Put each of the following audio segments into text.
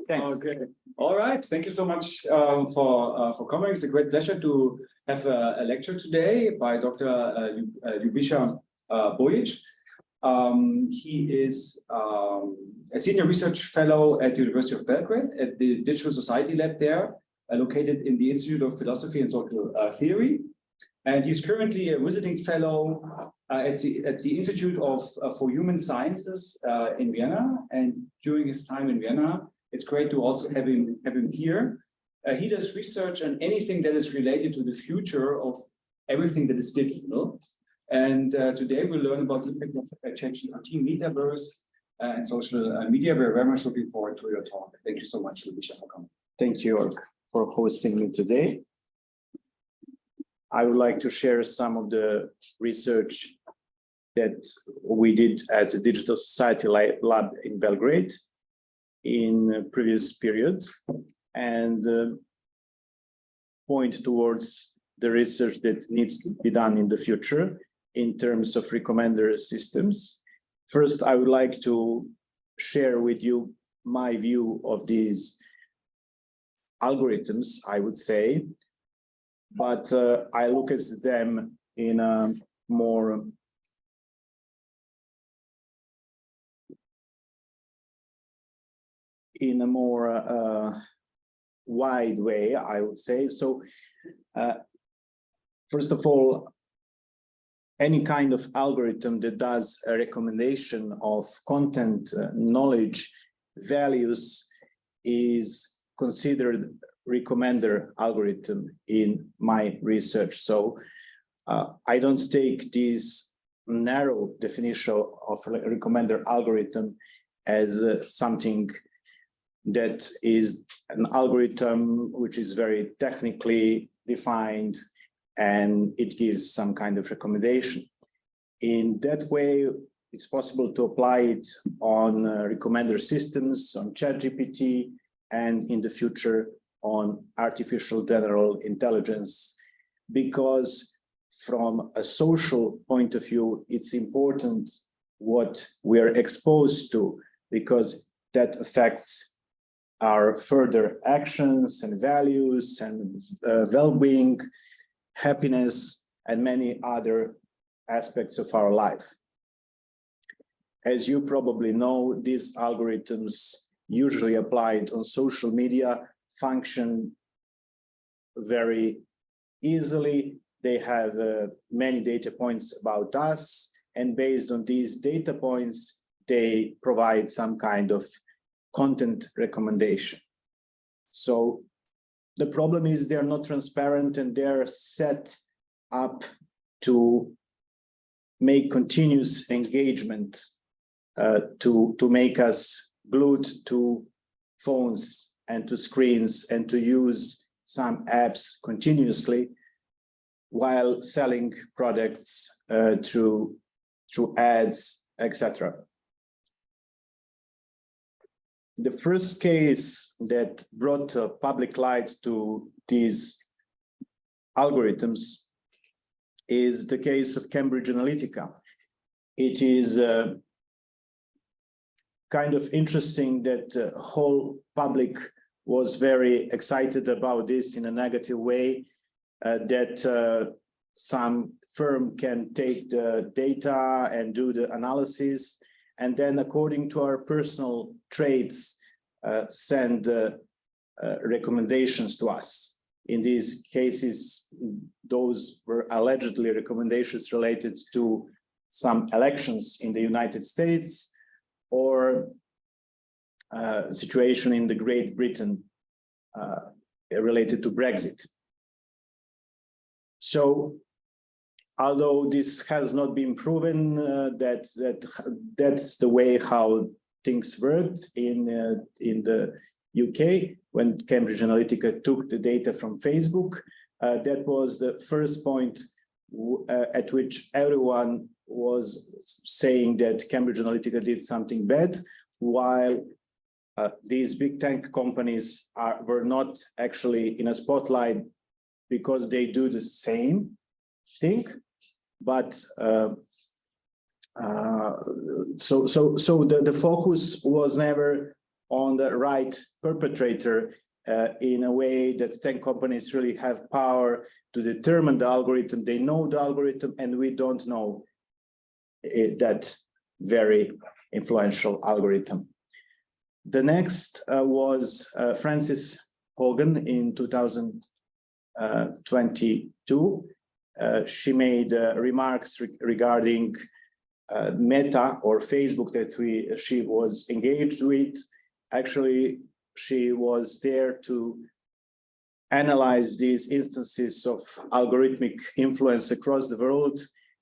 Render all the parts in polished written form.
Thanks. Okay. All right. Thank you so much for coming. It's a great pleasure to have a lecture today by Dr. Ljubisa Bojic. He is a senior research fellow at the University of Belgrade at the Digital Society Lab there, located in the Institute of Philosophy and Social Theory. And he's currently a visiting fellow at the Institute for Human Sciences in Vienna. And during his time in Vienna, it's great to also have him here. He does research on anything that is related to the future of everything that is digital. And today we'll learn about the impact of ChatGPT, Metaverse, and social media. We're very much looking forward to your talk. Thank you so much, Ljubisa, for coming. Thank you for hosting me today. I would like to share some of the research that we did at the Digital Society Lab in Belgrade in a previous period, and point towards the research that needs to be done in the future in terms of recommender systems. First, I would like to share with you my view of these algorithms, I would say, but I look at them in a more wide way, I would say. So, first of all, any kind of algorithm that does a recommendation of content, knowledge, values is considered recommender algorithm in my research. So I don't take this narrow definition of a recommender algorithm as something that is an algorithm which is very technically defined and it gives some kind of recommendation. In that way, it's possible to apply it on recommender systems, on ChatGPT, and in the future on artificial general intelligence, because from a social point of view, it's important what we are exposed to, because that affects our further actions and values and well-being, happiness, and many other aspects of our life. As you probably know, these algorithms usually applied on social media function very easily. They have many data points about us, and based on these data points, they provide some kind of content recommendation. So the problem is they're not transparent and they're set up to make continuous engagement, to make us glued to phones and to screens and to use some apps continuously while selling products through ads, etc. The first case that brought public light to these algorithms is the case of Cambridge Analytica. It is kind of interesting that the whole public was very excited about this in a negative way, that some firm can take the data and do the analysis, and then according to our personal traits, send recommendations to us. In these cases, those were allegedly recommendations related to some elections in the United States or situation in the Great Britain related to Brexit. So, although this has not been proven, that's the way how things worked in the UK when Cambridge Analytica took the data from Facebook. That was the first point at which everyone was saying that Cambridge Analytica did something bad, while these big tech companies were not actually in a spotlight because they do the same thing, but so the focus was never on the right perpetrator in a way that tech companies really have power to determine the algorithm. They know the algorithm, and we don't know that very influential algorithm. The next was Frances Hogan in 2022. She made remarks regarding Meta or Facebook that she was engaged with. Actually, she was there to analyze these instances of algorithmic influence across the world.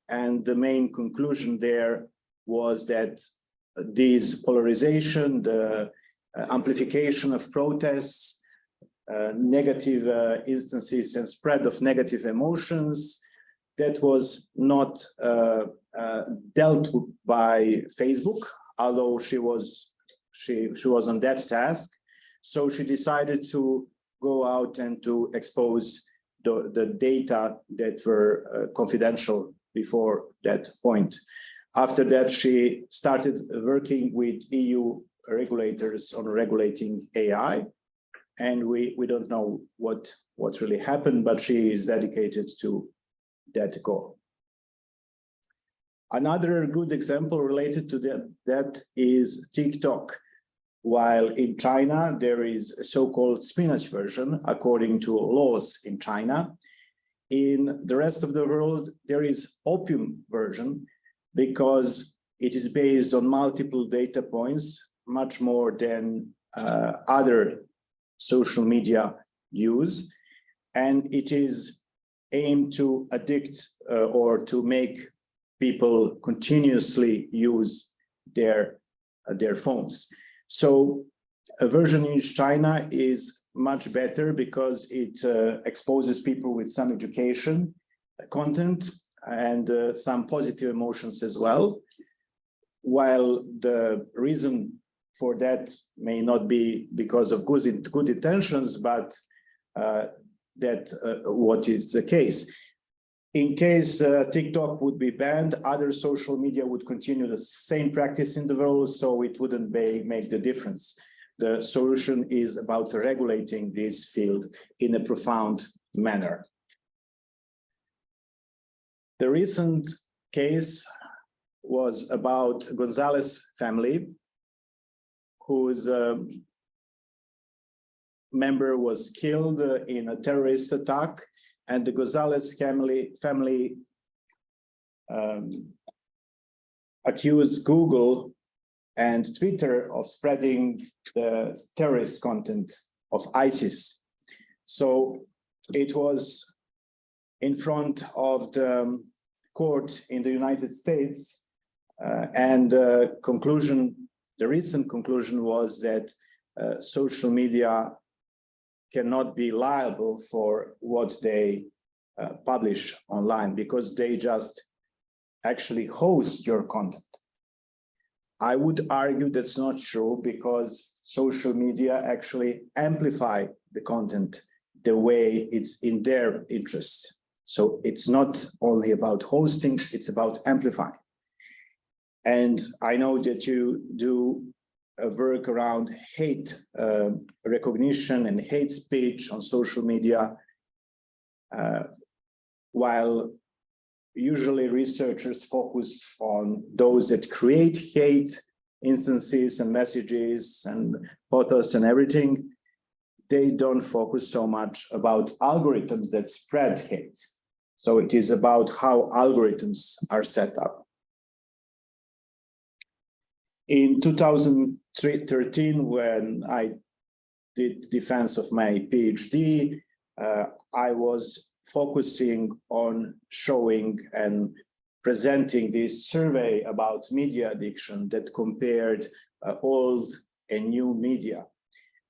And the main conclusion there was that this polarization, the amplification of protests, negative instances and spread of negative emotions, that was not dealt with by Facebook, although she was on that task. So she decided to go out and to expose the data that were confidential before that point. After that, she started working with EU regulators on regulating AI. And we don't know what really happened, but she is dedicated to that goal. Another good example related to that is TikTok. While in China, there is a so-called spinach version, according to laws in China. In the rest of the world, there is opium version, because it is based on multiple data points, much more than other social media use. And it is aimed to addict or to make people continuously use their phones. So a version in China is much better because it exposes people with some education content and some positive emotions as well. While the reason for that may not be because of good intentions, but what is the case. In case TikTok would be banned, other social media would continue the same practice in the world, so it wouldn't make the difference. The solution is about regulating this field in a profound manner. The recent case was about Gonzalez family, whose member was killed in a terrorist attack, and the Gonzalez family accused Google and Twitter of spreading the terrorist content of ISIS. So it was in front of the court in the United States, and the recent conclusion was that social media cannot be liable for what they publish online, because they just actually host your content. I would argue that's not true, because social media actually amplify the content the way it's in their interest. So it's not only about hosting, it's about amplifying. And I know that you do work around hate recognition and hate speech on social media, while usually researchers focus on those that create hate instances and messages and photos and everything. They don't focus so much about algorithms that spread hate. So it is about how algorithms are set up. In 2013, when I did defense of my PhD, I was focusing on showing and presenting this survey about media addiction that compared old and new media.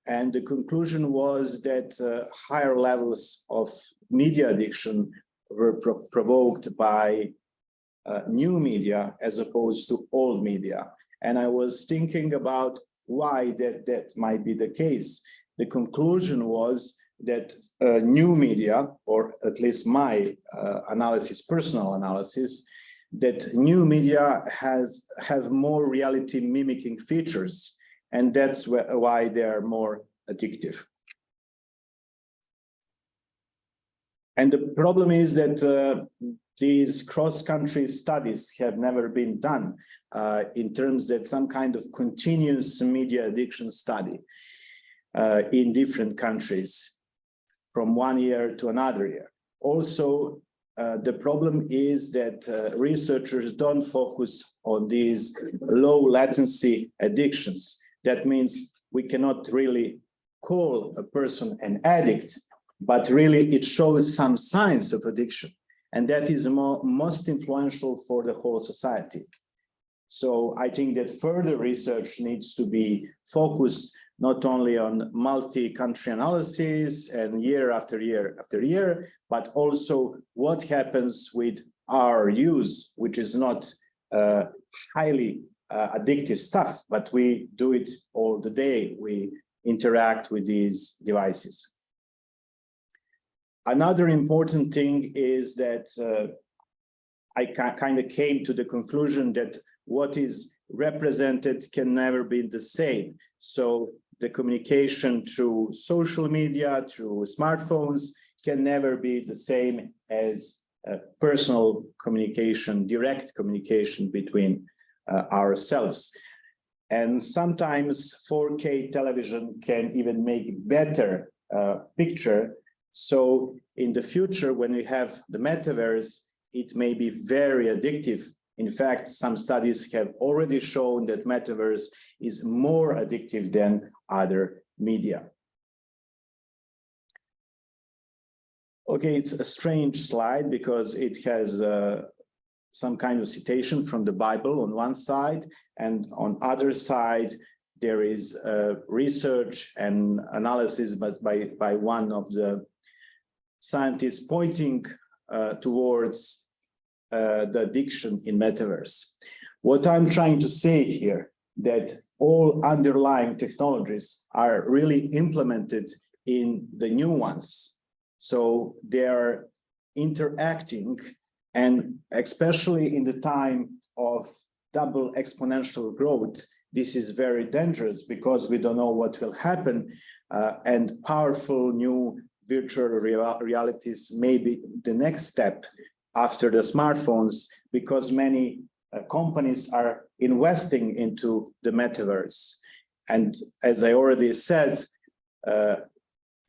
And the conclusion was that higher levels of media addiction were provoked by new media as opposed to old media. And I was thinking about why that might be the case. The conclusion was that new media, or at least my analysis, personal analysis, that new media have more reality mimicking features. and that's why they are more addictive. And the problem is that these cross-country studies have never been done in terms that some kind of continuous media addiction study in different countries from one year to another year. Also, the problem is that researchers don't focus on these low latency addictions. That means we cannot really call a person an addict, but really it shows some signs of addiction. And that is most influential for the whole society. So I think that further research needs to be focused not only on multi-country analysis and year after year after year, but also what happens with our use, which is not highly addictive stuff, but we do it all the day. We interact with these devices. Another important thing is that I kind of came to the conclusion that what is represented can never be the same. So the communication through social media, through smartphones, can never be the same as personal communication, direct communication between ourselves. And sometimes 4K television can even make better picture. So in the future, when we have the metaverse, it may be very addictive. In fact, some studies have already shown that metaverse is more addictive than other media. Okay, it's a strange slide because it has some kind of citation from the Bible on one side, and on other side, there is research and analysis by one of the scientists pointing towards the addiction in metaverse. What I'm trying to say here, that all underlying technologies are really implemented in the new ones. So they are interacting, and especially in the time of double exponential growth, this is very dangerous because we don't know what will happen, and powerful new virtual realities may be the next step after the smartphones, because many companies are investing into the metaverse. And as I already said,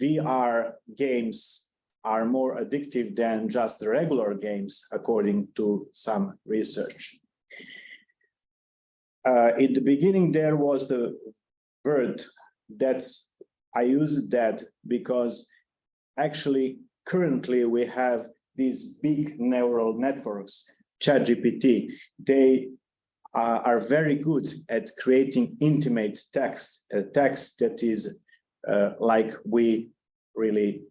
VR games are more addictive than just the regular games, according to some research. In the beginning, there was the word I used that because actually currently we have these big neural networks, ChatGPT. They are very good at creating intimate text, a text that is like we really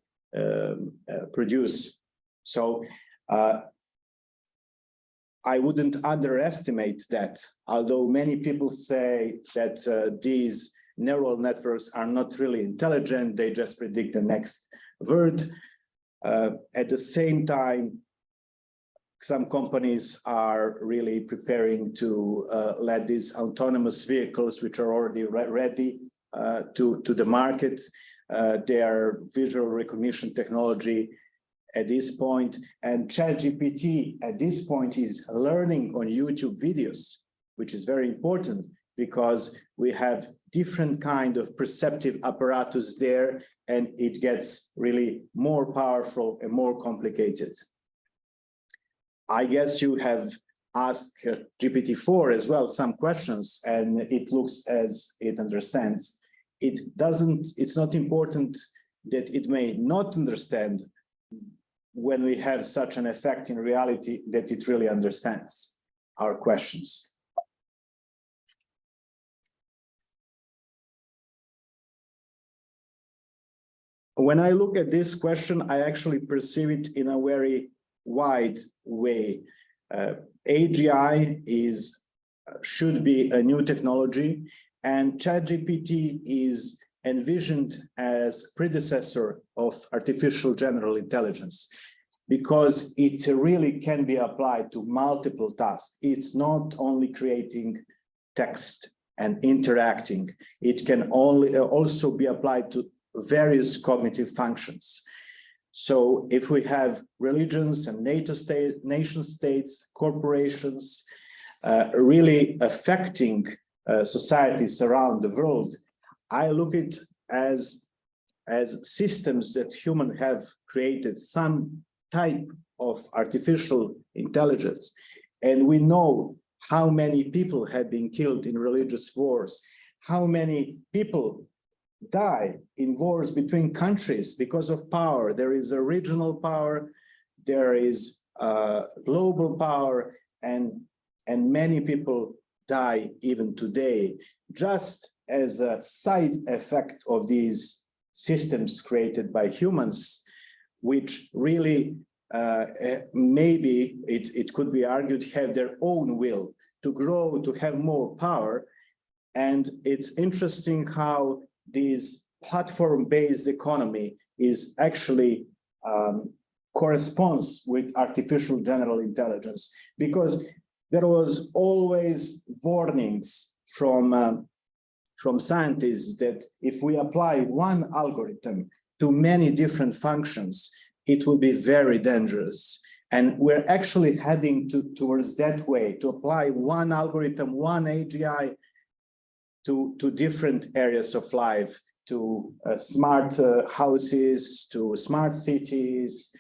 produce. So I wouldn't underestimate that, although many people say that these neural networks are not really intelligent, they just predict the next word. At the same time, some companies are really preparing to let these autonomous vehicles, which are already ready to the market, their visual recognition technology at this point. And ChatGPT at this point is learning on YouTube videos, which is very important because we have different kind of perceptive apparatus there, and it gets really more powerful and more complicated. I guess you have asked GPT-4 as well some questions, and it looks as it understands. It's not important that it may not understand when we have such an effect in reality that it really understands our questions. When I look at this question, I actually perceive it in a very wide way. AGI should be a new technology, and ChatGPT is envisioned as predecessor of artificial general intelligence because it really can be applied to multiple tasks. It's not only creating text, and interacting. It can only also be applied to various cognitive functions. So if we have religions and nation states, corporations, really affecting societies around the world, I look at it as systems that humans have created, some type of artificial intelligence. And we know how many people have been killed in religious wars, how many people die in wars between countries because of power. There is a regional power, there is global power, and many people die even today, just as a side effect of these systems created by humans, which really maybe it could be argued have their own will to grow, to have more power. And it's interesting how this platform-based economy is actually corresponds with artificial general intelligence, because there was always warnings from scientists that if we apply one algorithm to many different functions, it will be very dangerous. And we're actually heading towards that way, to apply one algorithm, one AGI to different areas of life, to smart houses, to smart cities,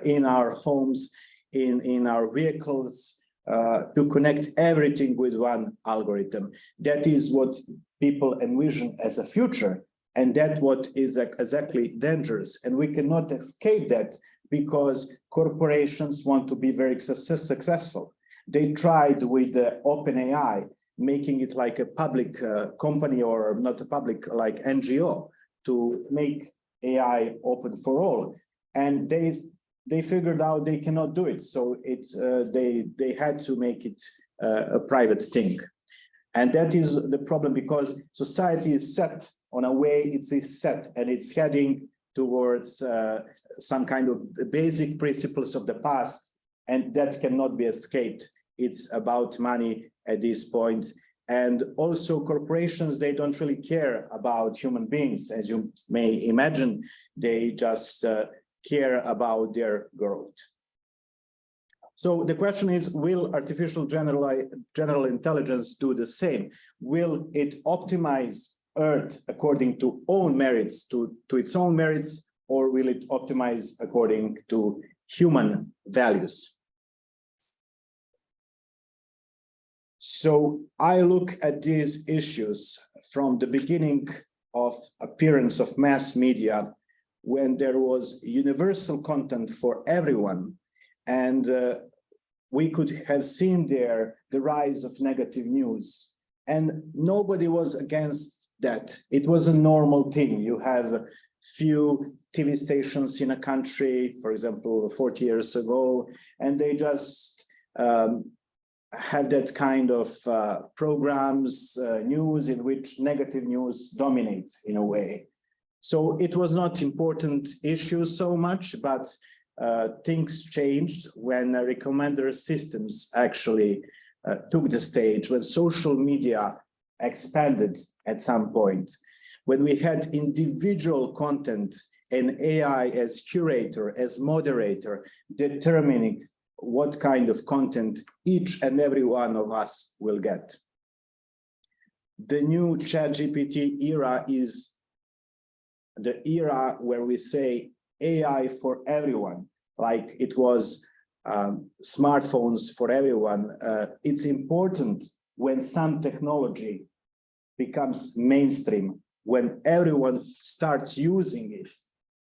in our homes, in our vehicles, to connect everything with one algorithm. That is what people envision as a future, and that's what is exactly dangerous. And we cannot escape that because corporations want to be very successful. They tried with OpenAI, making it like a public company, or not a public, like NGO, to make AI open for all. And they figured out they cannot do it. So they had to make it a private thing. And that is the problem, because society is set on a way it is set, and it's heading towards some kind of basic principles of the past, and that cannot be escaped. It's about money at this point. And also corporations, they don't really care about human beings, as you may imagine. They just care about their growth. So the question is, will artificial general intelligence do the same? Will it optimize Earth according to own merits, to its own merits, or will it optimize according to human values? So I look at these issues from the beginning of appearance of mass media, when there was universal content for everyone, and we could have seen there the rise of negative news, and nobody was against that. It was a normal thing. You have few TV stations in a country, for example, 40 years ago, and they just have that kind of programs, news in which negative news dominates in a way. So it was not important issue so much, but things changed when recommender systems actually took the stage, when social media expanded at some point, when we had individual content and AI as curator, as moderator, determining what kind of content each and every one of us will get. The new ChatGPT era is the era where we say AI for everyone, like it was smartphones for everyone. It's important when some technology becomes mainstream, when everyone starts using it,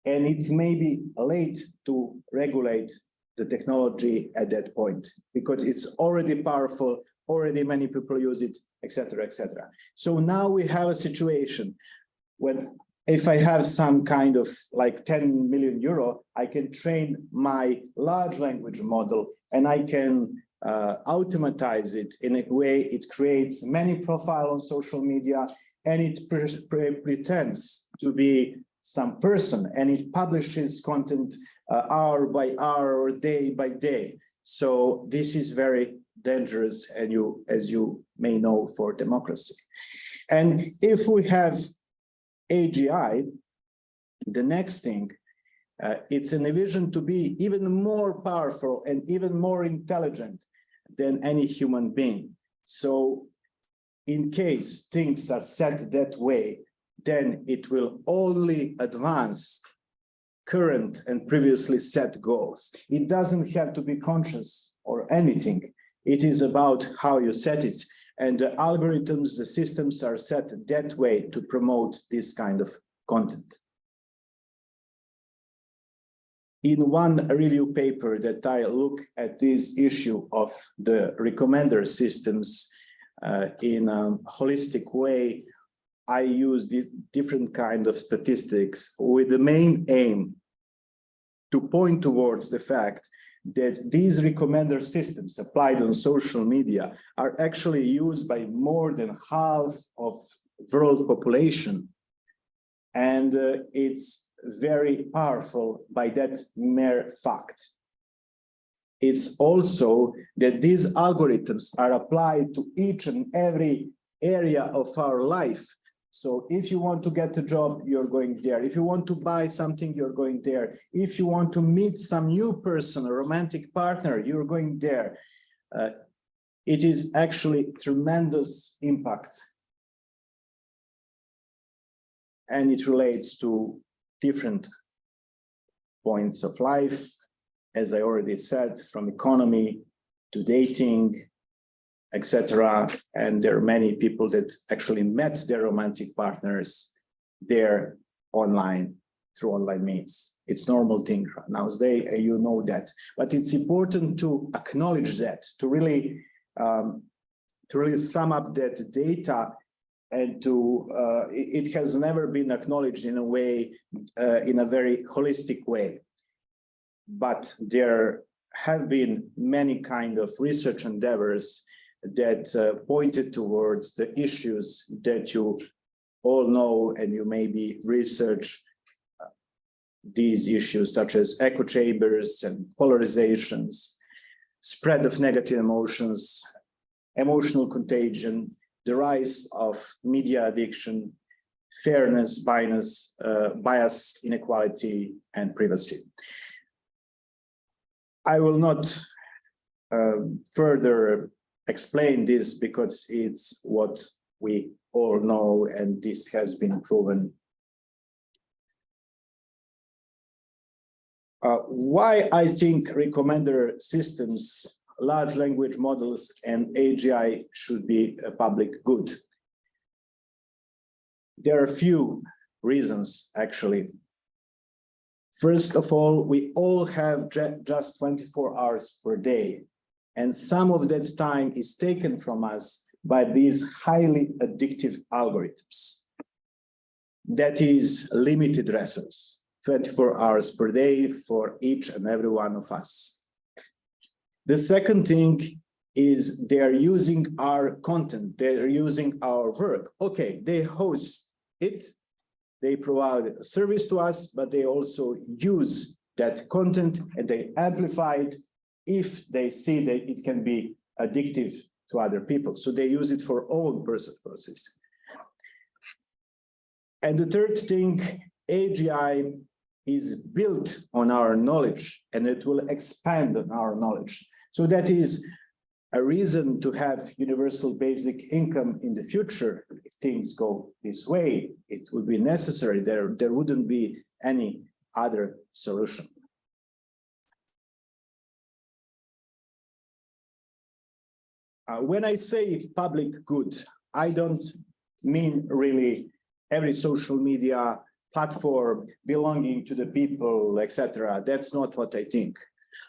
and it may be late to regulate the technology at that point, because it's already powerful, already many people use it, etc., etc. So now we have a situation when, if I have some kind of like 10 million euro, I can train my large language model, and I can automatize it in a way it creates many profiles on social media, and it pretends to be some person, and it publishes content hour by hour or day by day. So this is very dangerous, and as you may know, for democracy. And if we have AGI, the next thing, it's envisioned to be even more powerful and even more intelligent than any human being. So in case things are set that way, then it will only advance current and previously set goals. It doesn't have to be conscious or anything. It is about how you set it. And the algorithms, the systems are set that way to promote this kind of content. In one review paper that I look at this issue of the recommender systems in a holistic way, I use this different kind of statistics with the main aim to point towards the fact that these recommender systems applied on social media are actually used by more than half of world population. And it's very powerful by that mere fact. It's also that these algorithms are applied to each and every area of our life. So if you want to get a job, you're going there. If you want to buy something, you're going there. If you want to meet some new person, a romantic partner, you're going there. It is actually tremendous impact. And it relates to different points of life, as I already said, from economy to dating, etc. And there are many people that actually met their romantic partners there online, through online means. It's normal thing nowadays, and you know that. But it's important to acknowledge that, to really sum up that data, and to it has never been acknowledged in a way, in a very holistic way. But there have been many kind of research endeavors that pointed towards the issues that you all know, and you maybe research these issues, such as echo chambers and polarizations, spread of negative emotions, emotional contagion, the rise of media addiction, fairness, bias, inequality, and privacy. I will not further explain this because it's what we all know, and this has been proven. Why I think recommender systems, large language models, and AGI should be a public good. There are a few reasons, actually. First of all, we all have just 24 hours per day, and some of that time is taken from us by these highly addictive algorithms. That is limited resource, 24 hours per day for each and every one of us. The second thing is they're using our content, they're using our work. Okay, they host it, they provide a service to us, but they also use that content and they amplify it if they see that it can be addictive to other people. So they use it for own personal purposes. And the third thing, AGI is built on our knowledge, and it will expand on our knowledge. So that is a reason to have universal basic income in the future. If things go this way, it would be necessary. There wouldn't be any other solution. When I say public good, I don't mean really every social media platform belonging to the people, etc. That's not what I think.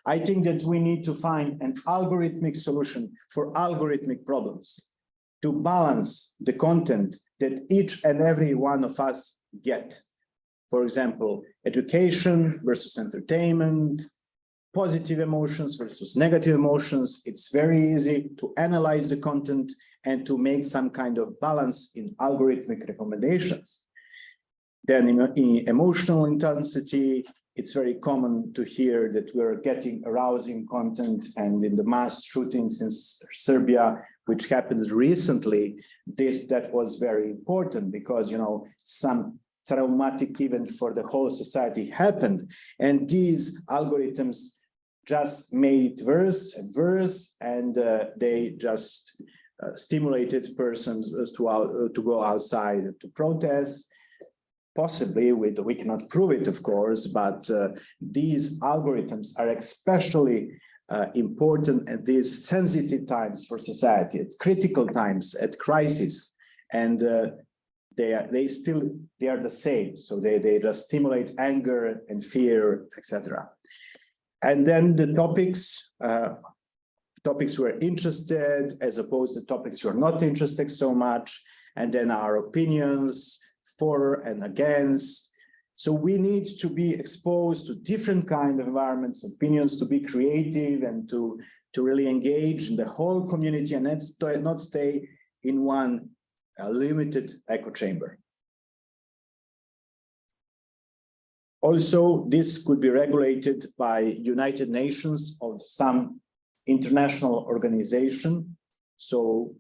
I think that we need to find an algorithmic solution for algorithmic problems to balance the content that each and every one of us get. For example, education versus entertainment, positive emotions versus negative emotions. It's very easy to analyze the content and to make some kind of balance in algorithmic recommendations. Then in emotional intensity, it's very common to hear that we're getting arousing content, and in the mass shootings in Serbia, which happened recently, that was very important because, some traumatic event for the whole society happened, and these algorithms just made it worse and worse, and they just stimulated persons to go outside to protest. Possibly, we cannot prove it, of course, but these algorithms are especially important at these sensitive times for society, at critical times, at crisis, and they are the same. So they just stimulate anger and fear, etc. And then the topics we're interested, as opposed to topics we're not interested so much, and then our opinions for and against. So we need to be exposed to different kind of environments, opinions, to be creative and to really engage in the whole community and not stay in one limited echo chamber. Also, this could be regulated by United Nations or some international organization. So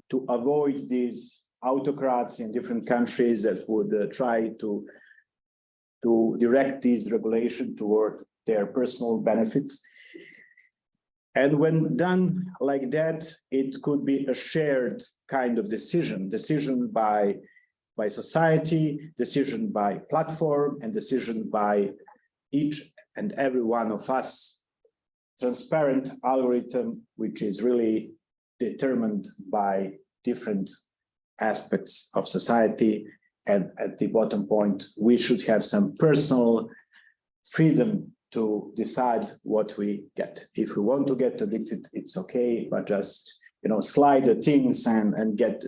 to avoid these autocrats in different countries that would try to direct these regulations toward their personal benefits. And when done like that, it could be a shared kind of decision by society, decision by platform, and decision by each and every one of us. Transparent algorithm, which is really determined by different aspects of society. And at the bottom point, we should have some personal freedom to decide what we get. If we want to get addicted, it's okay, but just slide the things and get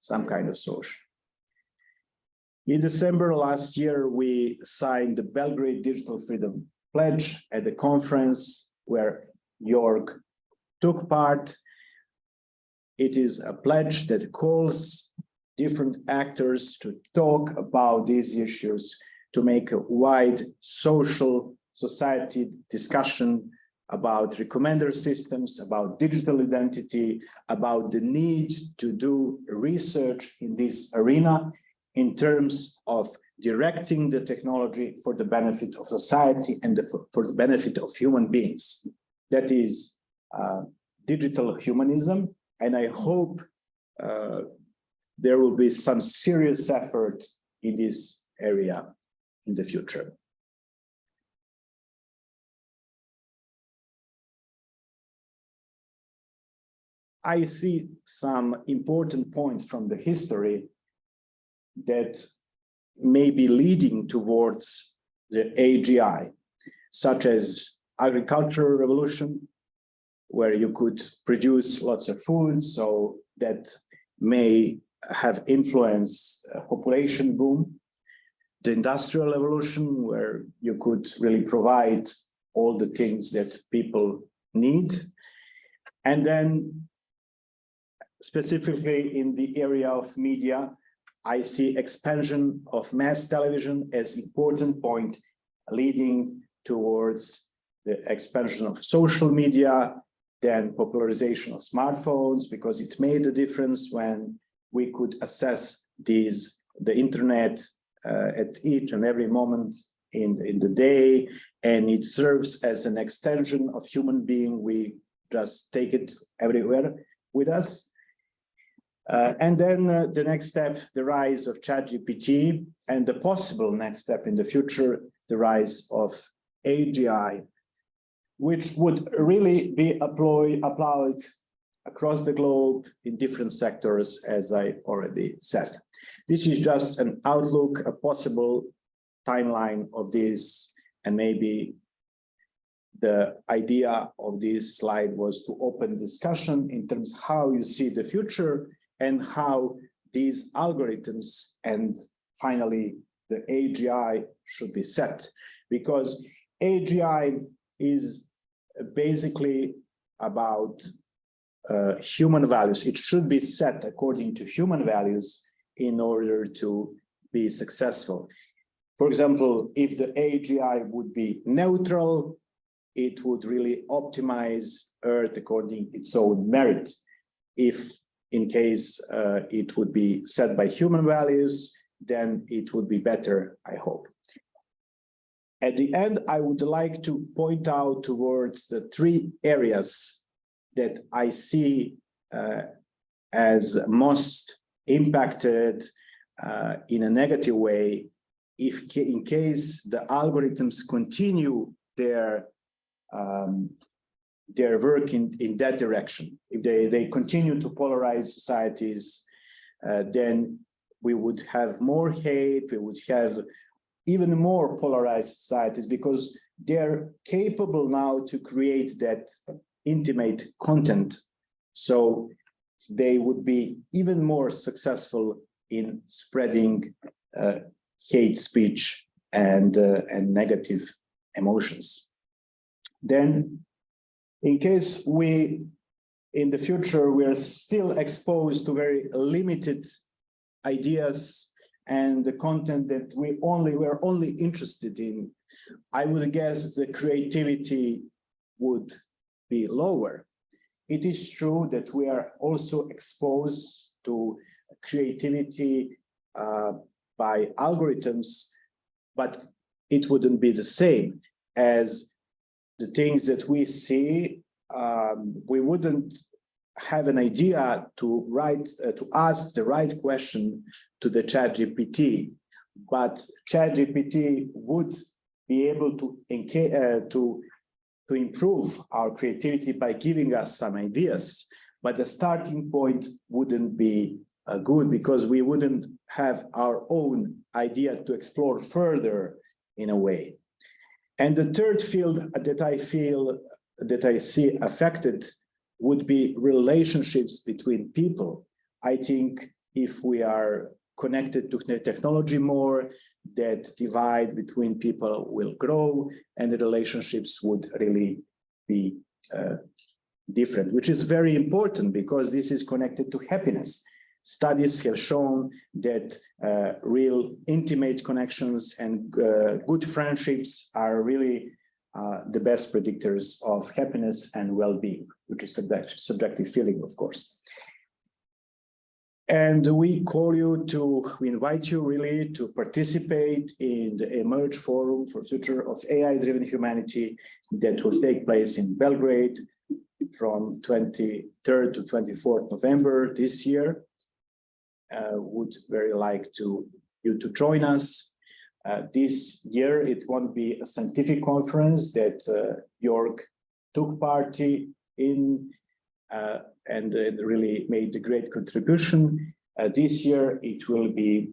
some kind of solution. In December last year, we signed the Belgrade Digital Freedom Pledge at the conference where Jörg took part. It is a pledge that calls different actors to talk about these issues, to make a wide social society discussion about recommender systems, about digital identity, about the need to do research in this arena in terms of directing the technology for the benefit of society and for the benefit of human beings. That is digital humanism, and I hope there will be some serious effort in this area in the future. I see some important points from the history that may be leading towards the AGI, such as agricultural revolution, where you could produce lots of food, so that may have influenced population boom. The industrial revolution, where you could really provide all the things that people need. And then specifically in the area of media, I see expansion of mass television as important point leading towards the expansion of social media, then popularization of smartphones, because it made a difference when we could access the internet at each and every moment in the day, and it serves as an extension of human being. We just take it everywhere with us. And then the next step, the rise of ChatGPT, and the possible next step in the future, the rise of AGI, which would really be applied across the globe in different sectors, as I already said. This is just an outlook, a possible timeline of this, and maybe the idea of this slide was to open discussion in terms of how you see the future and how these algorithms and finally the AGI should be set. Because AGI is basically about human values. It should be set according to human values in order to be successful. For example, if the AGI would be neutral, it would really optimize Earth according to its own merit. if in case it would be set by human values, then it would be better, I hope. At the end, I would like to point out towards the three areas that I see as most impacted in a negative way if in case the algorithms continue their work in that direction. If they continue to polarize societies, then we would have more hate, we would have even more polarized societies, because they're capable now to create that intimate content. So they would be even more successful in spreading hate speech and negative emotions. Then, in case in the future, we are still exposed to very limited ideas and the content that we're only interested in, I would guess the creativity would be lower. It is true that we are also exposed to creativity by algorithms, but it wouldn't be the same as the things that we see. We wouldn't have an idea to ask the right question to the ChatGPT, but ChatGPT would be able to improve our creativity by giving us some ideas. But the starting point wouldn't be good, because we wouldn't have our own idea to explore further in a way. And the third field that I see affected would be relationships between people. I think if we are connected to technology more, that divide between people will grow and the relationships would really be different, which is very important because this is connected to happiness. Studies have shown that real intimate connections and good friendships are really the best predictors of happiness and well-being, which is subjective feeling, of course. And we invite you really to participate in the Emerge Forum for Future of AI-Driven Humanity that will take place in Belgrade from 23rd to 24th November this year. Would very like you to join us. This year, it won't be a scientific conference that Jörg took part in and really made a great contribution. This year, it will be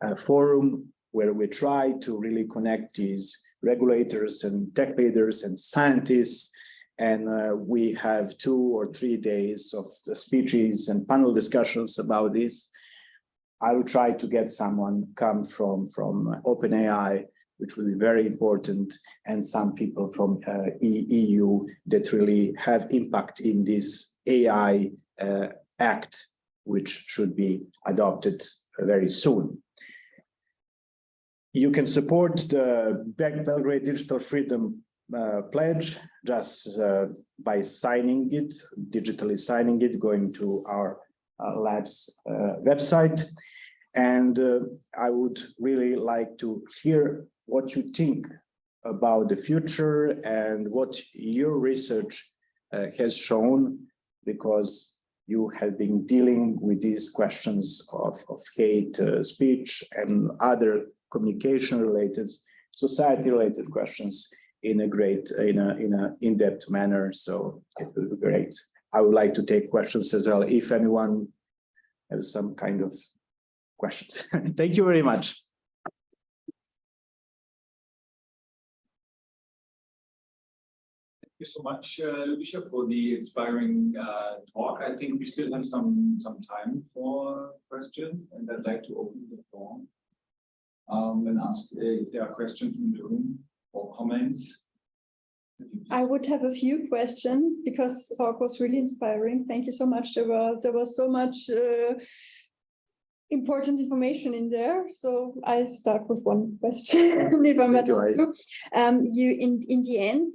a forum where we try to really connect these regulators and tech leaders and scientists. And we have 2 or 3 days of the speeches and panel discussions about this. I will try to get someone come from OpenAI, which will be very important, and some people from EU that really have impact in this AI Act, which should be adopted very soon. You can support the Belgrade Digital Freedom Pledge just by signing it, digitally signing it, going to our lab's website. And I would really like to hear what you think about the future and what your research has shown, because you have been dealing with these questions of hate speech and other communication-related, society-related questions in a in-depth manner. So it will be great. I would like to take questions as well if anyone has some kind of questions. Thank you very much. Thank you so much, Ljubisa, for the inspiring talk. I think we still have some time for questions, and I'd like to open the floor and ask if there are questions in the room or comments. I would have a few questions because this talk was really inspiring. Thank you so much. There was so much important information in there. So I start with one question, if I'm allowed to. In the end,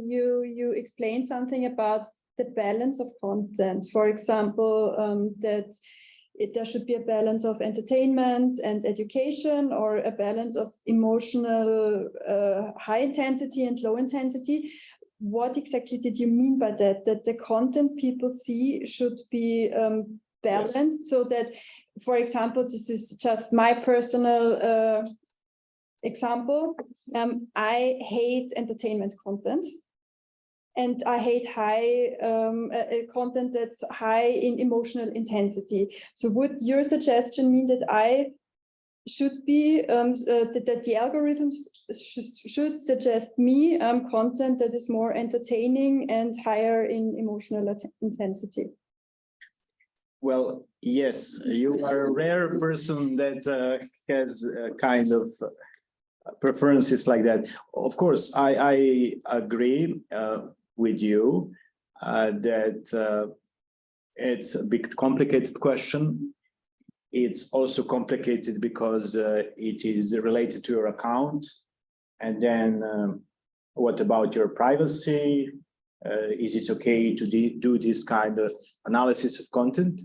you explained something about the balance of content. For example, that there should be a balance of entertainment and education, or a balance of emotional high intensity and low intensity. What exactly did you mean by that? That the content people see should be balanced, yes. So that, for example, this is just my personal example. I hate entertainment content. And I hate high content that's high in emotional intensity. So would your suggestion mean that I should be, that the algorithms should suggest me content that is more entertaining and higher in emotional intensity? Well, yes, you are a rare person that has kind of preferences like that. Of course, I agree with you that it's a big complicated question. It's also complicated because it is related to your account. And then what about your privacy? Is it okay to do this kind of analysis of content?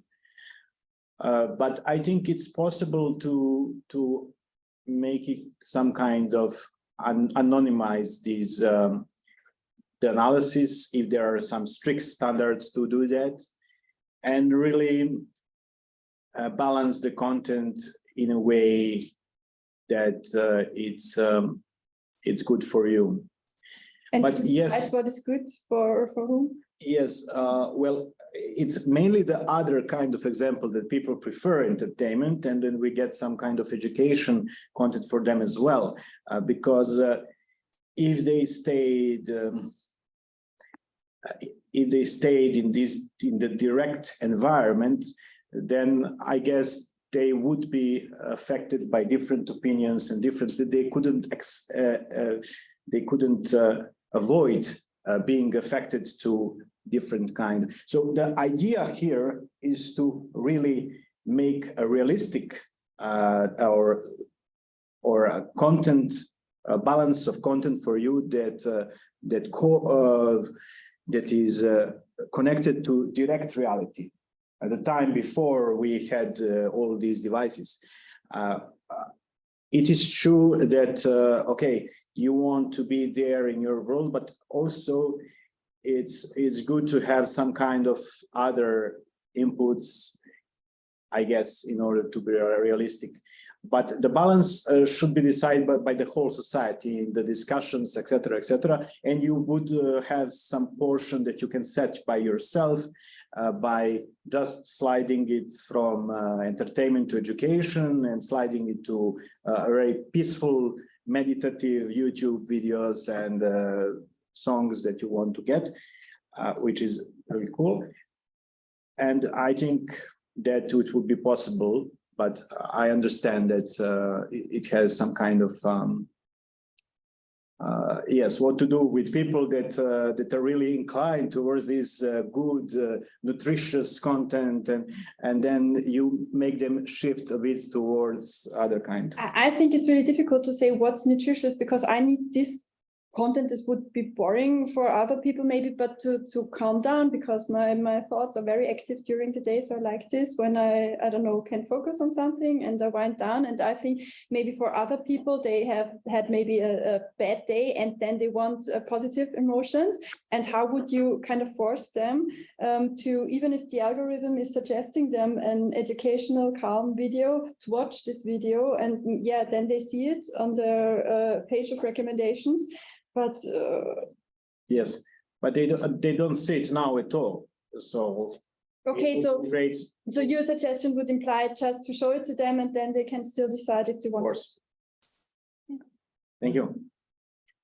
But I think it's possible to make it some kind of anonymize these the analysis, if there are some strict standards to do that, and really balance the content in a way that it's good for you. And but yes, what is good for whom? Yes, well, it's mainly the other kind of example that people prefer, entertainment, and then we get some kind of education content for them as well, because if they stayed in the direct environment, then I guess they would be affected by different opinions and they couldn't avoid being affected to different kind. So the idea here is to really make a realistic or a content, a balance of content for you that is connected to direct reality. At the time before we had all these devices, it is true that okay, you want to be there in your world, but also it's good to have some kind of other inputs, I guess, in order to be realistic. But the balance should be decided by the whole society in the discussions, etc., etc. And you would have some portion that you can set by yourself by just sliding it from entertainment to education and sliding it to very peaceful, meditative YouTube videos and songs that you want to get, which is really cool. And I think that it would be possible, but I understand that it has some kind of yes, what to do with people that are really inclined towards this good, nutritious content, and then you make them shift a bit towards other kind. I think it's really difficult to say what's nutritious, because I need this content. This would be boring for other people maybe, but to calm down, because my thoughts are very active during the day. So I like this when I don't know, can focus on something and I wind down. And I think maybe for other people, they have had maybe a bad day and then they want positive emotions. And how would you kind of force them to, even if the algorithm is suggesting them an educational calm video, to watch this video, and yeah, then they see it on their page of recommendations. But yes, but they don't see it now at all. So okay, so your suggestion would imply just to show it to them, and then they can still decide if they want. Of course. Thank you.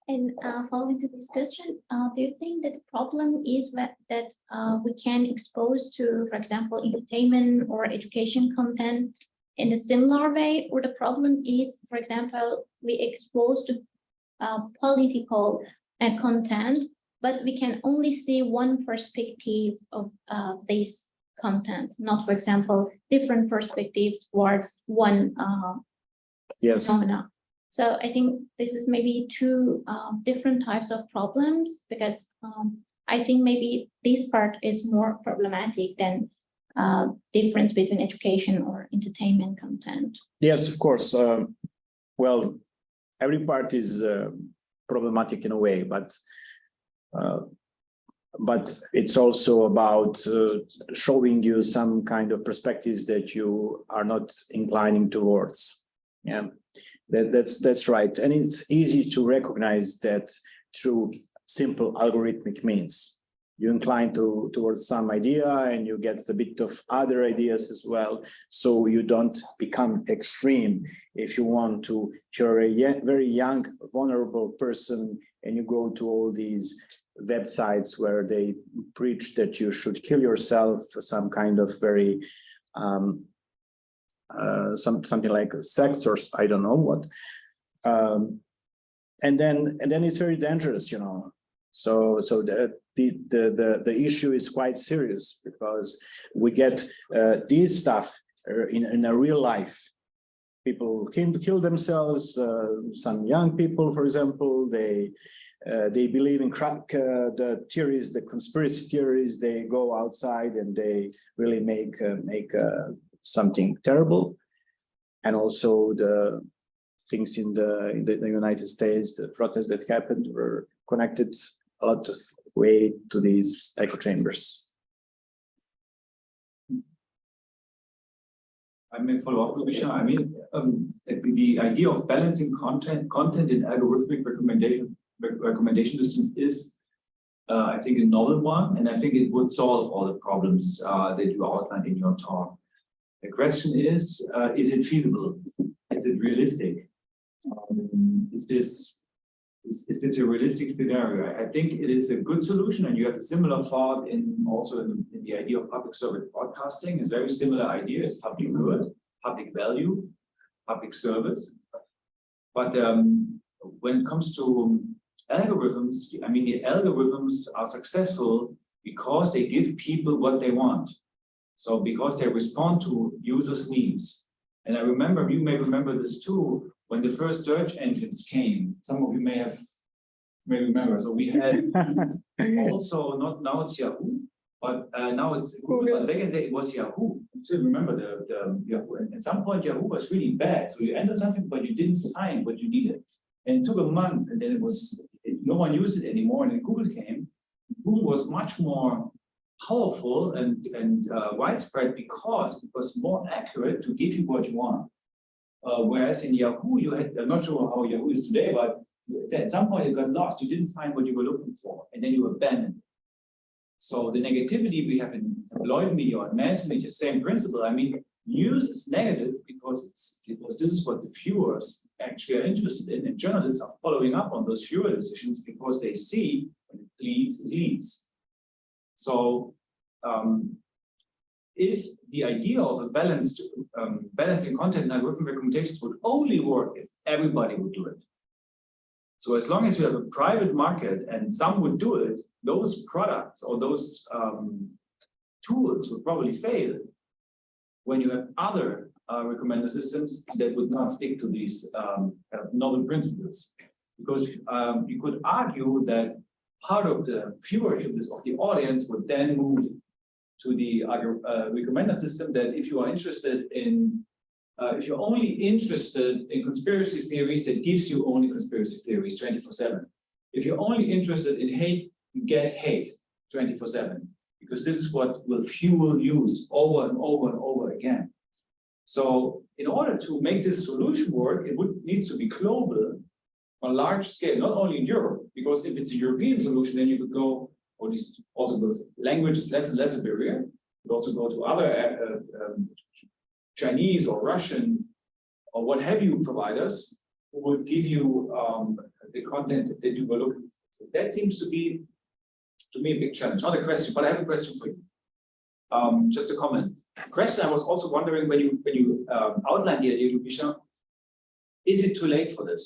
And following to this question, do you think that the problem is that we can expose to, for example, entertainment or education content in a similar way, or the problem is, for example, we expose to political content, but we can only see one perspective of this content, not, for example, different perspectives towards one yes. phenomena. So I think this is maybe two different types of problems, because I think maybe this part is more problematic than difference between education or entertainment content. Yes, of course. Well, every part is problematic in a way, but it's also about showing you some kind of perspectives that you are not inclining towards. Yeah, that's right. And it's easy to recognize that through simple algorithmic means. You incline towards some idea and you get a bit of other ideas as well. So you don't become extreme. If you want to, if you're a very young, vulnerable person and you go to all these websites where they preach that you should kill yourself, some kind of very, something like sex or I don't know what. And then it's very dangerous, you know. So the issue is quite serious because we get this stuff in a real life. People can kill themselves. Some young people, for example, they believe in the theories, the conspiracy theories. They go outside and they really make something terrible. And also the things in the United States, the protests that happened were connected a lot of way to these echo chambers. I may follow up, Ljubisa. I mean, the idea of balancing content in algorithmic recommendation systems is, I think, a novel one, and I think it would solve all the problems that you outlined in your talk. The question is it feasible? Is it realistic? Is this a realistic scenario? I think it is a good solution, and you have a similar thought in the idea of public service broadcasting. It's a very similar idea. It's public good, public value, public service. But when it comes to algorithms, I mean, the algorithms are successful because they give people what they want. So because they respond to users' needs. And I remember, you may remember this too, when the first search engines came, some of you may remember. So we had also, not now it's Yahoo, but now it's Google. But back in the day it was Yahoo. I still remember the Yahoo. And at some point Yahoo was really bad. So you entered something, but you didn't find what you needed. And it took a month, and then no one used it anymore. And then Google came. Google was much more powerful and widespread because it was more accurate to give you what you want. Whereas in Yahoo, you had, I'm not sure how Yahoo is today, but at some point it got lost. You didn't find what you were looking for, and then you abandoned it. So the negativity we have in tabloid media or mass media, same principle. I mean, news is negative because this is what the viewers actually are interested in, and journalists are following up on those viewer decisions because they see when it leads. So if the idea of a balancing content and algorithm recommendations would only work if everybody would do it. So as long as you have a private market and some would do it, those products or those tools would probably fail. When you have other recommender systems that would not stick to these kind of novel principles, because you could argue that part of the viewership of the audience would then move to the recommender system. That if you are interested in, if you're only interested in conspiracy theories, that gives you only conspiracy theories 24/7. If you're only interested in hate, you get hate 24/7, because this is what will fuel use over and over and over again. So in order to make this solution work, it needs to be global on a large scale, not only in Europe, because if it's a European solution, then you could go, or this also with language is less and less a barrier. You could also go to other Chinese or Russian or what have you providers who would give you the content that you were looking for. That seems to be, to me, a big challenge. Not a question, but I have a question for you. Just a comment. Question I was also wondering when you outlined the idea, Ljubisa, is it too late for this?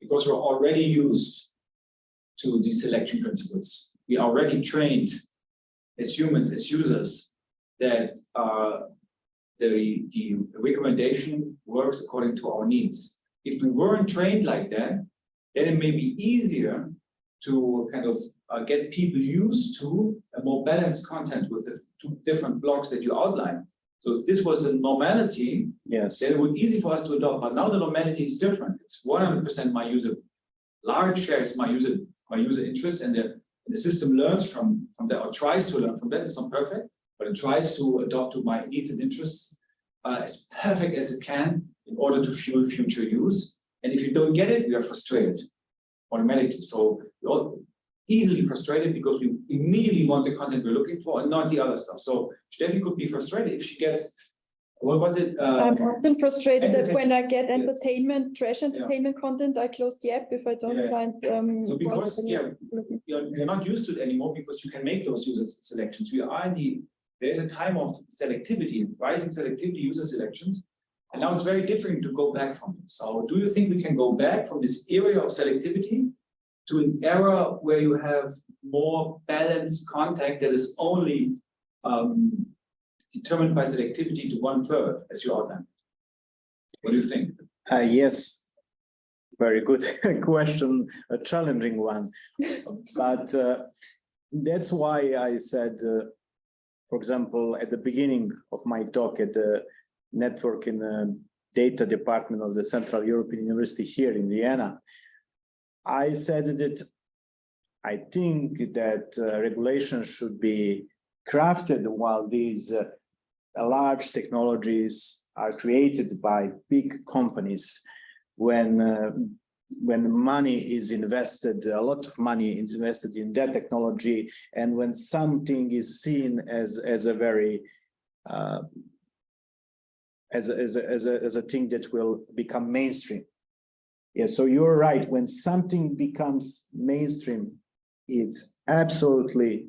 Because we're already used to these selection principles. We are already trained as humans, as users, that the recommendation works according to our needs. If we weren't trained like that, then it may be easier to kind of get people used to a more balanced content with the two different blocks that you outline. So if this was a normality, yes, then it would be easy for us to adopt. But now the normality is different. It's 100% my user. Large share is my user interest, and the system learns from that, or tries to learn from that. It's not perfect, but it tries to adopt to my needs and interests as perfect as it can in order to fuel future use. And if you don't get it, we are frustrated automatically. So we're easily frustrated because we immediately want the content we're looking for and not the other stuff. So Steffi could be frustrated if she gets, what was it? I'm often frustrated that when I get Yes. entertainment, trash entertainment content, I close the app if I don't Yeah. find. So because looking. you're not used to it anymore because you can make those user selections. We are there's a time of selectivity, rising selectivity user selections. And now it's very different to go back from it. So do you think we can go back from this area of selectivity to an era where you have more balanced content that is only determined by selectivity to 1/3, as you outlined? What do you think? yes, very good question, a challenging one. But that's why I said, for example, at the beginning of my talk at the network in the data department of the Central European University here in Vienna, I said that I think that regulations should be crafted while these large technologies are created by big companies. When money is invested, a lot of money is invested in that technology, and when something is seen as a very as a thing that will become mainstream. Yeah, so you're right. When something becomes mainstream, it's absolutely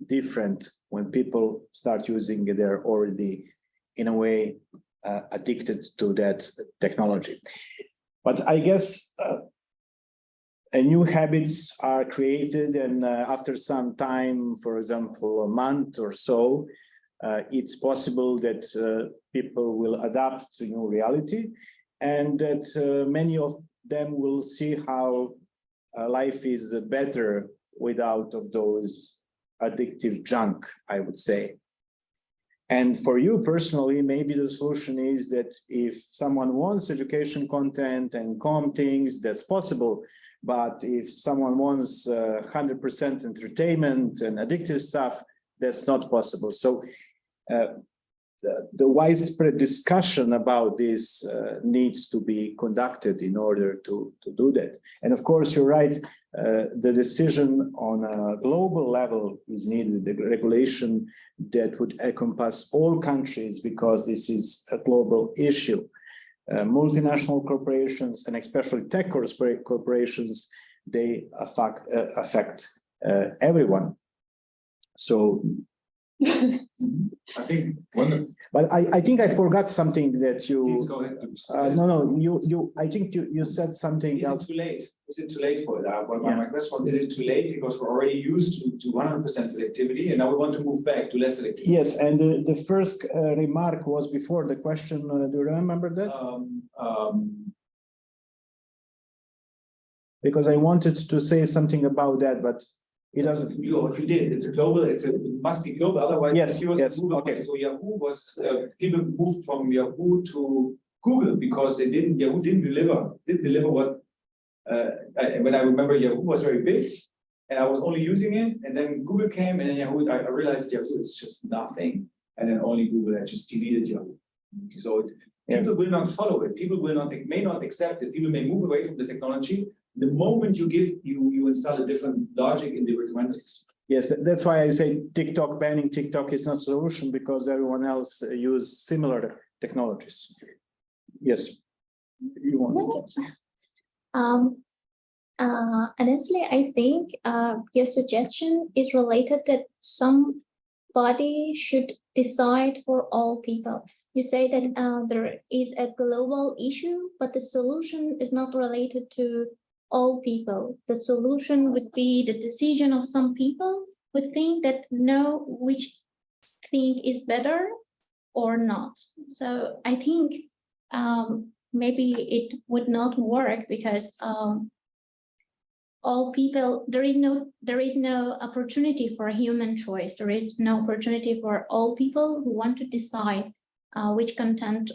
different when people start using it. They're already, in a way, addicted to that technology. But I guess new habits are created, and after some time, for example, a month or so, it's possible that people will adapt to new reality, and that many of them will see how life is better without of those addictive junk, I would say. And for you personally, maybe the solution is that if someone wants education content and calm things, that's possible. But if someone wants 100% entertainment and addictive stuff, that's not possible. So the widespread discussion about this needs to be conducted in order to do that. And of course, you're right, the decision on a global level is needed, the regulation that would encompass all countries, because this is a global issue. Multinational corporations, and especially tech corporations, they affect everyone. So I think but I think I forgot something that you. Please go ahead. No, I think you said something else. Is it too late? Is it too late for that? My question was, is it too late because we're already used to 100% selectivity, and now we want to move back to less selectivity? Yes, and the first remark was before the question. Do you remember that? Because I wanted to say something about that, but it doesn't. You did. It's a global. It must be global. Otherwise, yes. Okay. So Yahoo was people moved from Yahoo to Google because Yahoo didn't deliver what. When I remember, Yahoo was very big, and I was only using it. And then Google came, and then Yahoo. I realized Yahoo is just nothing, and then only Google. I just deleted Yahoo. So people will not follow it. People may not accept it. People may move away from the technology. The moment you install a different logic in the recommender system. Yes, that's why I say TikTok, banning TikTok is not a solution, because everyone else use similar technologies. Yes, you want. Honestly, I think your suggestion is related that somebody should decide for all people. You say that there is a global issue, but the solution is not related to all people. The solution would be the decision of some people would think that know which thing is better or not. So I think maybe it would not work because all people, there is no opportunity for a human choice. There is no opportunity for all people who want to decide which content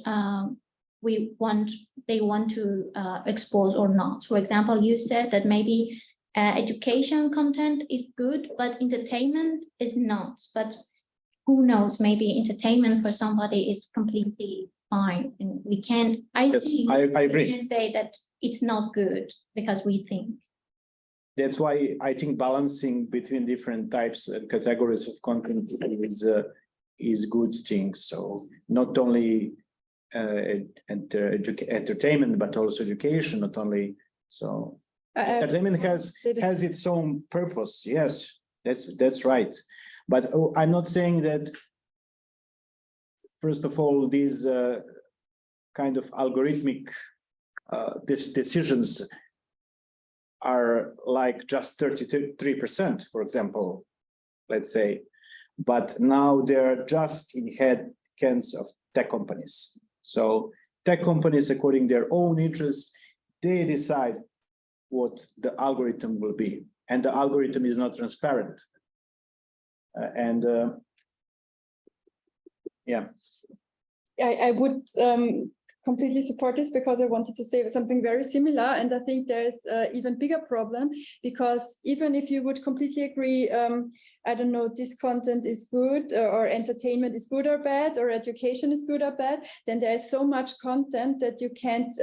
they want to expose or not. For example, you said that maybe education content is good, but entertainment is not. But who knows? Maybe entertainment for somebody is completely fine, and we can't. I agree. We can say that it's not good because we think. That's why I think balancing between different types and categories of content is good thing. So not only entertainment, but also education. Not only so. Entertainment has its own purpose. Yes, that's right. But I'm not saying that. First of all, these kind of algorithmic decisions are like just 33%, for example, let's say, but now they're just in hands of tech companies. So tech companies, according to their own interest, they decide what the algorithm will be, and the algorithm is not transparent. Yeah. I would completely support this, because I wanted to say something very similar, and I think there's an even bigger problem, because even if you would completely agree, I don't know, this content is good, or entertainment is good or bad, or education is good or bad, then there is so much content that you can't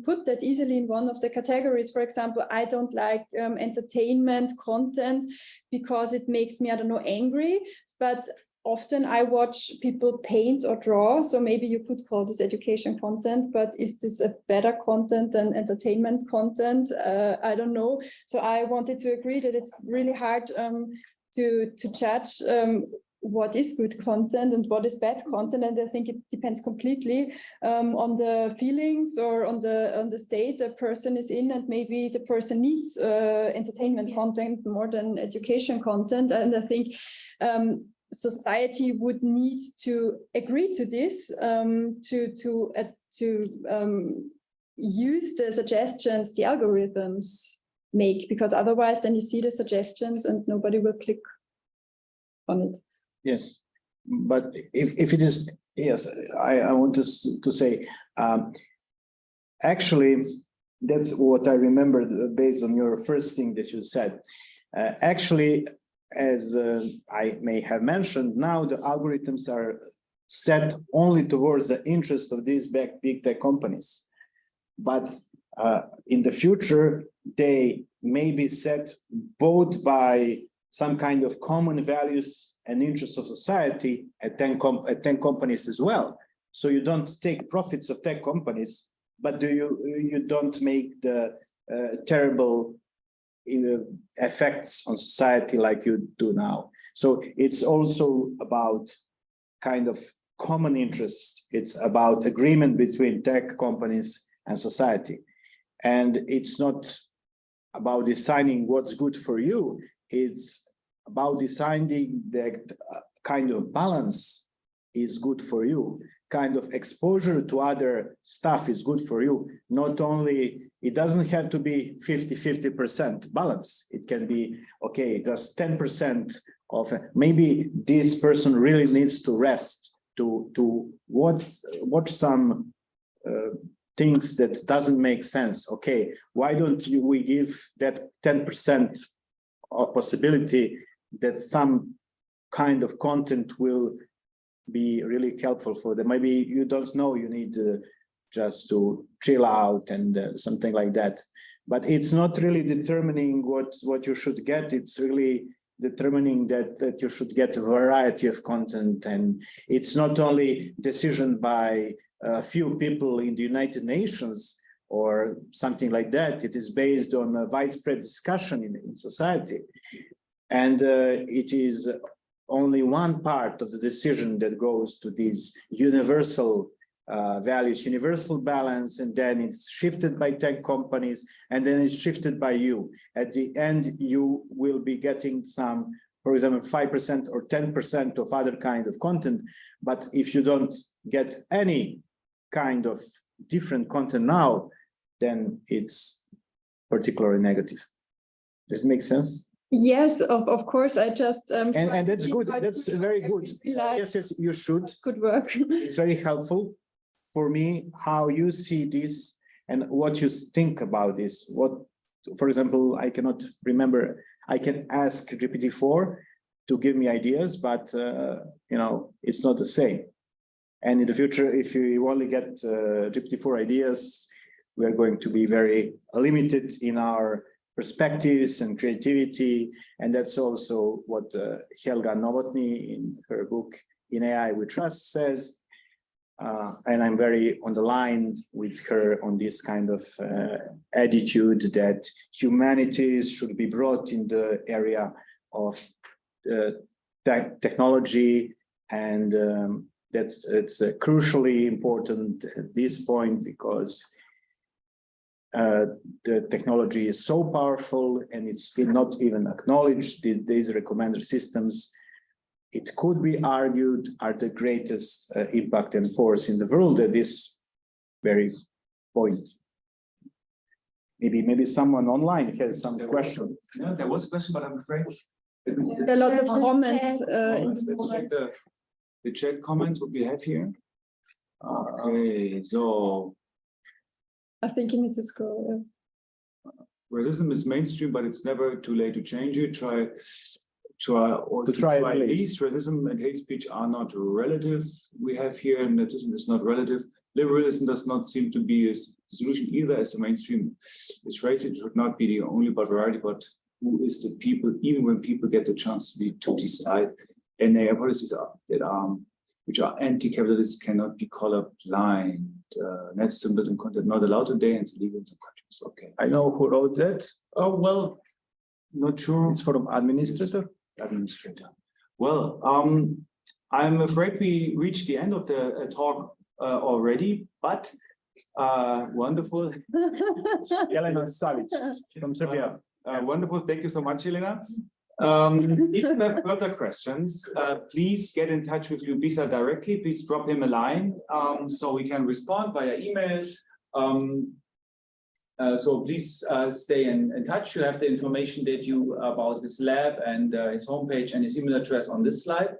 put that easily in one of the categories. For example, I don't like entertainment content because it makes me, I don't know, angry, but often I watch people paint or draw, so maybe you could call this education content, but is this a better content than entertainment content? I don't know. So I wanted to agree that it's really hard to judge what is good content and what is bad content, and I think it depends completely on the feelings or on the state a person is in, and maybe the person needs entertainment content more than education content, and I think society would need to agree to this, to use the suggestions the algorithms make, because otherwise then you see the suggestions and nobody will click on it. Yes, but if it is, yes, I want to say, actually, that's what I remembered based on your first thing that you said. Actually, as I may have mentioned, now the algorithms are set only towards the interest of these big tech companies. But in the future, they may be set both by some kind of common values and interests of society at 10 companies as well. So you don't take profits of tech companies, but you don't make the terrible effects on society like you do now. So it's also about kind of common interest. It's about agreement between tech companies and society. And it's not about deciding what's good for you. It's about deciding that kind of balance is good for you. Kind of exposure to other stuff is good for you. Not only, it doesn't have to be 50% balance. It can be, okay, just 10% of, maybe this person really needs to rest, to watch some things that doesn't make sense. Okay, why don't we give that 10% of possibility that some kind of content will be really helpful for them. Maybe you don't know, you need just to chill out and something like that. But it's not really determining what you should get. It's really determining that you should get a variety of content. And it's not only decision by a few people in the United Nations or something like that. It is based on a widespread discussion in society. And it is only one part of the decision that goes to these universal values, universal balance, and then it's shifted by tech companies, and then it's shifted by you. At the end, you will be getting some, for example, 5% or 10% of other kind of content. But if you don't get any kind of different content now, then it's particularly negative. Does it make sense? Yes, of course. I just And that's good. That's very good. Yes, Yes, you should. good work. It's very helpful for me how you see this and what you think about this. What, for example, I cannot remember. I can ask GPT-4 to give me ideas, but you know, it's not the same. And in the future, if you only get GPT-4 ideas, we are going to be very limited in our perspectives and creativity. And that's also what Helga Novotny in her book, In AI We Trust, says. And I'm very on the line with her on this kind of attitude that humanities should be brought in the area of technology, and it's crucially important at this point because the technology is so powerful and it's not even acknowledged. These recommender systems, it could be argued, are the greatest impact and force in the world at this very point. Maybe someone online has some questions. Yeah, there was a question, but I'm afraid There are lots of comments. let's check the chat comments what we have here. Okay, so I think you need to scroll. racism is mainstream, but it's never too late to change it. Try at least. Racism and hate speech are not relative. We have here, and racism is not relative. Liberalism does not seem to be a solution either, as the mainstream is racist. It should not be the only but variety, but who is the people, even when people get the chance to decide. And their policies which are anti-capitalist cannot be colorblind. Net symbolism content not allowed today, and it's legal in some countries. Okay. I know who wrote that. Oh, well, not sure. It's from administrator. Well, I'm afraid we reached the end of the talk already, but wonderful. Jelena Savic from Serbia. Wonderful. Thank you so much, Jelena. If you have further questions, please get in touch with Ljubisa directly. Please drop him a line so we can respond via email. So please stay in touch. You have the information that about his lab and his homepage and his email address on this slide.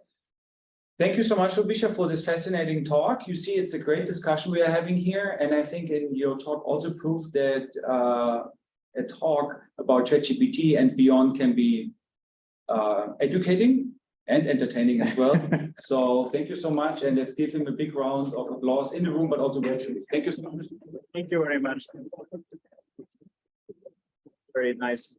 Thank you so much, Ljubisa, for this fascinating talk. You see, it's a great discussion we are having here. And I think in your talk also proved that a talk about ChatGPT and beyond can be educating and entertaining as well. So thank you so much. And let's give him a big round of applause in the room, but also virtually. Thank you so much. Thank you very much. Very nice.